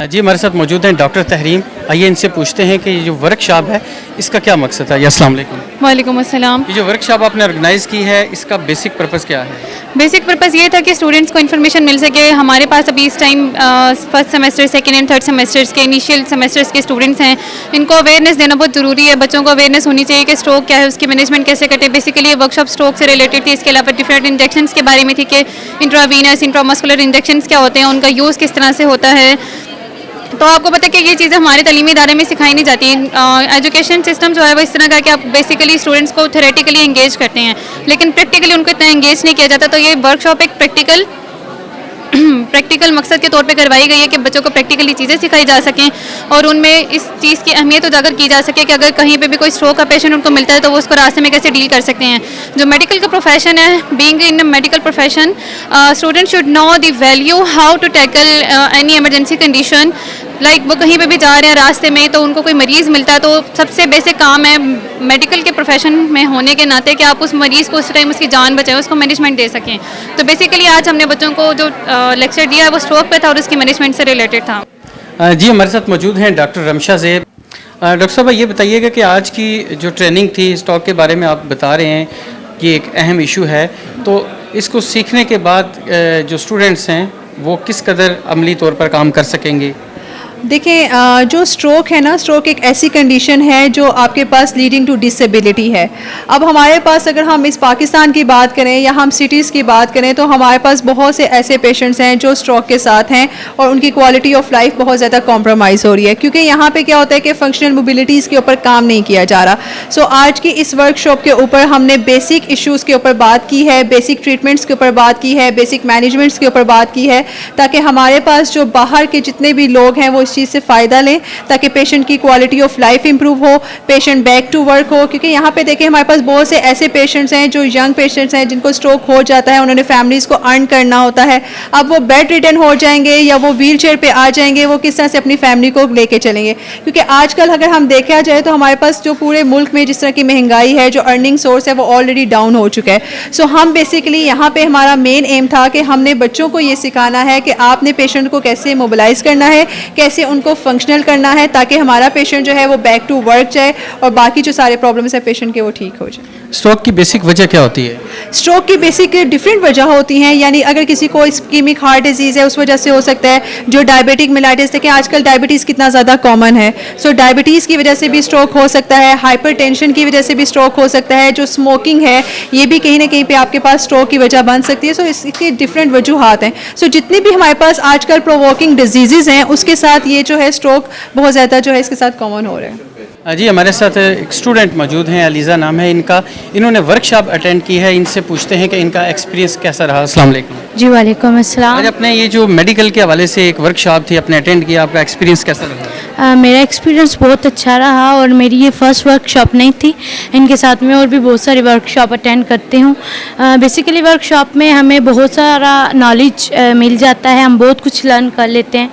जी हमारे साथ मौजूद हैं डॉक्टर तहरीम। आइए इनसे पूछते हैं कि ये जो वर्कशॉप है इसका क्या मकसद है। अस्सलाम वालेकुम। वालेकुम अस्सलाम। ये जो वर्कशॉप आपने ऑर्गेनाइज़ की है इसका बेसिक पर्पस क्या है? बेसिक पर्पस ये था कि स्टूडेंट्स को इन्फॉर्मेशन मिल सके। हमारे पास अभी इस time first semester, second and third semesters के इनिशियल सेमेस्टर्स के स्टूडेंट्स हैं। इनको अवेयरनेस देना बहुत ज़रूरी है। बच्चों को अवेयरनेस होनी चाहिए कि स्ट्रोक क्या है, उसकी मैनेजमेंट कैसे करते। बेसिकली ये वर्कशॉप स्ट्रोक से रिलेटेड थी। इसके अलावा डिफरेंट इंजेक्शंस के बारे में थी कि इंट्रावीनस, इंट्रामस्कुलर इंजेक्शंस क्या होते हैं, उनका यूज़ किस तरह से होता है। तो आपको पता है कि ये चीज़ें हमारे तालीमी इदारे में सिखाई नहीं जाती। एजुकेशन सिस्टम जो है वो इस तरह का कि आप बेसिकली स्टूडेंट्स को थ्योरेटिकली एंगेज करते हैं, लेकिन प्रैक्टिकली उनको इतना एंगेज नहीं किया जाता। तो ये वर्कशॉप एक प्रैक्टिकल मकसद के तौर पे करवाई गई है कि बच्चों को प्रैक्टिकली चीज़ें सिखाई जा सकें और उनमें इस चीज़ की अहमियत उजागर की जा सके कि अगर कहीं पे भी कोई स्ट्रोक का पेशेंट उनको मिलता है तो वो उसको रास्ते में कैसे डील कर सकते हैं। जो मेडिकल का प्रोफेशन है, being in a medical profession, student should know the value how to tackle any emergency condition. Like वो कहीं पे भी जा रहे हैं रास्ते में तो उनको कोई मरीज़ मिलता है तो सबसे बेसिक काम है मेडिकल के प्रोफेशन में होने के नाते कि आप उस मरीज़ को उस टाइम उसकी जान बचाएं, उसको मैनेजमेंट दे सकें। तो बेसिकली आज हमने बच्चों को जो लेक्चर दिया है वो स्ट्रोक पे था और उसकी मैनेजमेंट से रिलेटेड था। जी हमारे साथ मौजूद हैं डॉक्टर रमशा ज़ेब। डॉक्टर साहब ये बताइएगा कि आज की जो ट्रेनिंग थी स्ट्रोक के बारे में आप बता रहे हैं कि एक अहम इशू है, तो इसको सीखने के बाद जो स्टूडेंट्स हैं वो किस कदर अमली तौर पर काम कर सकेंगे? देखिए, जो स्ट्रोक है ना, स्ट्रोक एक ऐसी कंडीशन है जो आपके पास लीडिंग टू डिसेबिलिटी है। अब हमारे पास अगर हम इस पाकिस्तान की बात करें या हम सिटीज़ की बात करें तो हमारे पास बहुत से ऐसे पेशेंट्स हैं जो स्ट्रोक के साथ हैं और उनकी क्वालिटी ऑफ लाइफ बहुत ज़्यादा कॉम्प्रोमाइज़ हो रही है, क्योंकि यहाँ पे क्या होता है कि फंक्शनल मोबिलिटीज़ के ऊपर काम नहीं किया जा रहा। सो आज की इस वर्कशॉप के ऊपर हमने बेसिक इशूज़ के ऊपर बात की है, बेसिक ट्रीटमेंट्स के ऊपर बात की है, बेसिक मैनेजमेंट्स के ऊपर बात की है, ताकि हमारे पास जो बाहर के जितने भी लोग हैं वो इस चीज़ से फ़ायदा लें, ताकि पेशेंट की क्वालिटी ऑफ लाइफ इंप्रूव हो, पेशेंट बैक टू वर्क हो। क्योंकि यहाँ पे देखिए हमारे पास बहुत से ऐसे पेशेंट्स हैं जो यंग पेशेंट्स हैं जिनको स्ट्रोक हो जाता है, उन्होंने फैमिलीज़ को अर्न करना होता है। अब वो बेड रिटर्न हो जाएंगे या वो व्हील चेयर पर आ जाएंगे, वो किस तरह से अपनी फैमिली को लेके चलेंगे। क्योंकि आजकल अगर हम देखा जाए तो हमारे पास जो पूरे मुल्क में जिस तरह की महंगाई है, जो अर्निंग सोर्स है वो ऑलरेडी डाउन हो चुका है। सो हम बेसिकली यहाँ पे हमारा मेन एम था कि हमने बच्चों को ये सिखाना है कि आपने पेशेंट को कैसे मोबिलाइज़ करना है, कैसे उनको फंक्शनल करना है, ताकि हमारा पेशेंट जो है वो बैक टू वर्क जाए और बाकी जो सारे प्रॉब्लम्स है पेशेंट के वो ठीक हो जाए। स्ट्रोक की बेसिक वजह क्या होती है? स्ट्रोक की बेसिक डिफरेंट वजह होती हैं, यानी अगर किसी को इस्कीमिक हार्ट डिजीज़ है उस वजह से हो सकता है। जो डायबिटिक मिलाइटिस, देखिए आजकल डायबिटीज़ कितना ज़्यादा कॉमन है, सो डायबिटीज़ की वजह से भी स्ट्रोक हो सकता है। हाइपरटेंशन की वजह से भी स्ट्रोक हो सकता है। जो स्मोकिंग है ये भी कहीं ना कहीं पे आपके पास स्ट्रोक की वजह बन सकती है। सो इसके डिफरेंट वजूहात हैं। सो जितनी भी हमारे पास आजकल प्रोवोकिंग डिजीज़ हैं उसके साथ ये जो है स्ट्रोक बहुत ज़्यादा जो है इसके साथ कॉमन हो रहा है। जी हमारे साथ एक स्टूडेंट मौजूद हैं, अलीज़ा नाम है इनका। इन्होंने वर्कशॉप अटेंड की है, इनसे पूछते हैं कि इनका एक्सपीरियंस कैसा रहा। अस्सलाम वालेकुम। जी वालेकुम अस्सलाम। आज अपने ये जो मेडिकल के हवाले से एक वर्कशॉप थी आपने अटेंड किया, आपका एक्सपीरियंस कैसा रहा? मेरा एक्सपीरियंस बहुत अच्छा रहा और मेरी ये फ़र्स्ट वर्कशॉप नहीं थी। इनके साथ में और भी बहुत सारी वर्कशॉप अटेंड करती हूँ। बेसिकली वर्कशॉप में हमें बहुत सारा नॉलेज मिल जाता है, हम बहुत कुछ लर्न कर लेते हैं।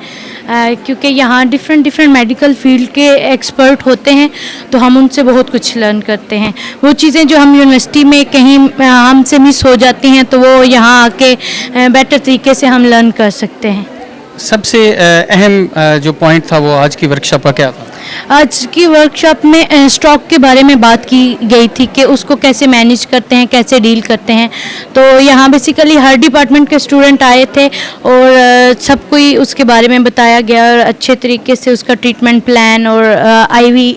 क्योंकि यहाँ डिफरेंट मेडिकल फील्ड के एक्सपर्ट होते हैं तो हम उनसे बहुत कुछ लर्न करते हैं। वो चीज़ें जो हम यूनिवर्सिटी में कहीं हमसे मिस हो जाती हैं तो वो यहाँ आके बेटर तरीके से हम लर्न कर सकते हैं। सबसे अहम जो पॉइंट था वो आज की वर्कशॉप का क्या था? आज की वर्कशॉप में स्ट्रोक के बारे में बात की गई थी कि उसको कैसे मैनेज करते हैं, कैसे डील करते हैं। तो यहाँ बेसिकली हर डिपार्टमेंट के स्टूडेंट आए थे और सबको ही उसके बारे में बताया गया और अच्छे तरीके से उसका ट्रीटमेंट प्लान और आईवी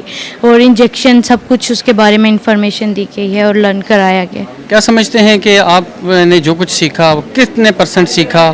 और इंजेक्शन सब कुछ उसके बारे में इंफॉर्मेशन दी गई है और लर्न कराया गया। क्या समझते हैं कि आपने जो कुछ सीखा कितने % सीखा?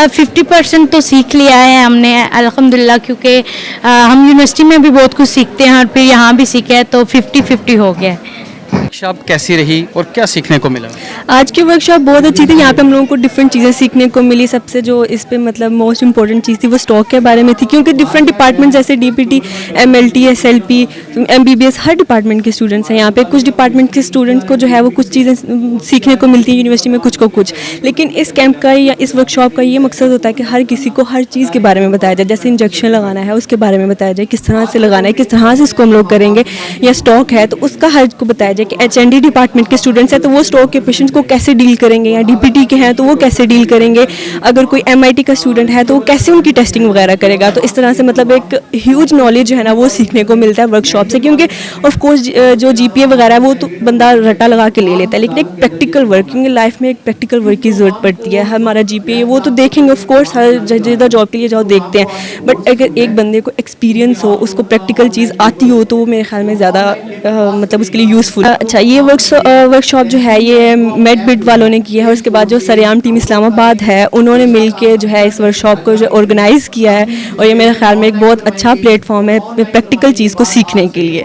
50% तो सीख लिया है हमने अल्हम्दुलिल्लाह, क्योंकि हम यूनिवर्सिटी में भी बहुत कुछ सीखते हैं और फिर यहाँ भी सीखे हैं तो 50-50 हो गया है। वर्कशॉप कैसी रही और क्या सीखने को मिला? आज की वर्कशॉप बहुत अच्छी थी। यहाँ पे हम लोगों को डिफरेंट चीज़ें सीखने को मिली। सबसे जो इस पे मतलब मोस्ट इंपॉर्टेंट चीज़ थी वो स्ट्रोक के बारे में थी, क्योंकि डिफरेंट डिपार्टमेंट जैसे डीपीटी, एमएलटी, एसएलपी, एमबीबीएस हर डिपार्टमेंट के स्टूडेंट्स हैं यहाँ पे। कुछ डिपार्टमेंट के स्टूडेंट्स को जो है वो कुछ चीज़ें सीखने को मिलती है यूनिवर्सिटी में, कुछ को कुछ। लेकिन इस कैंप का या इस वर्कशॉप का ये मकसद होता है कि हर किसी को हर चीज़ के बारे में बताया जाए। जैसे इंजेक्शन लगाना है उसके बारे में बताया जाए, किस तरह से लगाना है, किस तरह से इसको हम लोग करेंगे, या स्ट्रोक है तो उसका हर को बताया जाए कि HND डिपार्टमेंट के स्टूडेंट्स हैं तो वो स्ट्रोक के पेशेंट्स को कैसे डील करेंगे, या DPT के हैं तो वो कैसे डील करेंगे, अगर कोई MIT का स्टूडेंट है तो वो कैसे उनकी टेस्टिंग वगैरह करेगा। तो इस तरह से मतलब एक ह्यूज नॉलेज जो है ना वो सीखने को मिलता है वर्कशॉप से, क्योंकि ऑफ कोर्स जो GPA वगैरह है वो तो बंदा रटा लगा के ले लेता है, लेकिन एक प्रैक्टिकल वर्क, क्योंकि लाइफ में एक प्रैक्टिकल वर्क की ज़रूरत पड़ती है। हमारा GPA वो तो देखेंगे ऑफ कोर्स, हर जगह जॉब के लिए जाओ देखते हैं, बट अगर एक बंदे को एक्सपीरियंस हो, उसको प्रैक्टिकल चीज़ आती हो, तो वो मेरे ख्याल में ज़्यादा मतलब उसके लिए यूज़फुल। अच्छा, ये वर्कशॉप जो है ये मेडबिट वालों ने की है, और उसके बाद जो सरेआम टीम इस्लामाबाद है उन्होंने मिल के जो है इस वर्कशॉप को जो ऑर्गेनाइज़ किया है, और ये मेरे ख्याल में एक बहुत अच्छा प्लेटफॉर्म है प्रैक्टिकल चीज़ को सीखने के लिए।